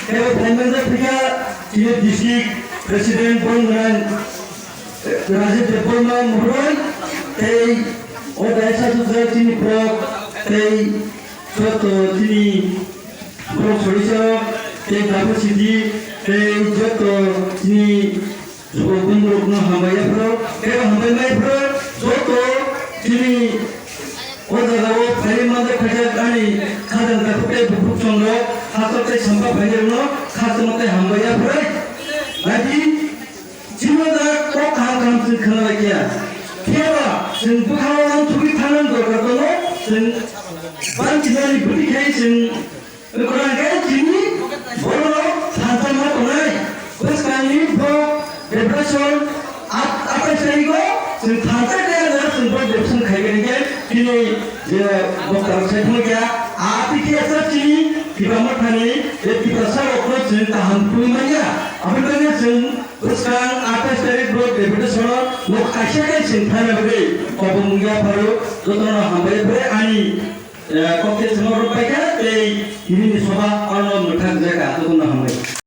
Kaya Pemda Pika Chile District President Bongan Raja Deporma Murai Kay Odessa Sutra Chini Prok Kay Soto Chini Prok Sorisha Kay Dapo City Kay Joto Chini Zubun Rukno Hamaya Pro Kay Hamaya Pro Soto Chini 오다가고 발림만데 가져가니 가장 가깝게 북북성로 하석대 선바 발림로 가슴한테 한 거야 그래 나지 지금다 꼭 강강스 그나가기야 피해봐 진 북한원 투기 타는 거라고도 진 반지단이 부리게 진 그러니까 진이 뭐로 산산할 거네 그래서 가니 뭐 레프레션 앞에 세이고 진 탄자가야 내가 진 무슨 가게게 kini dia dokter saya punya aplikasi ini kita makan kita sahaja kita tahan punya apabila sen sekarang atas dari blog debut soal lokasi kan sen thana beri kau mungkin baru jodohnya hambai beri ani kau semua rupiah ini soal orang mudah jaga tu pun hambai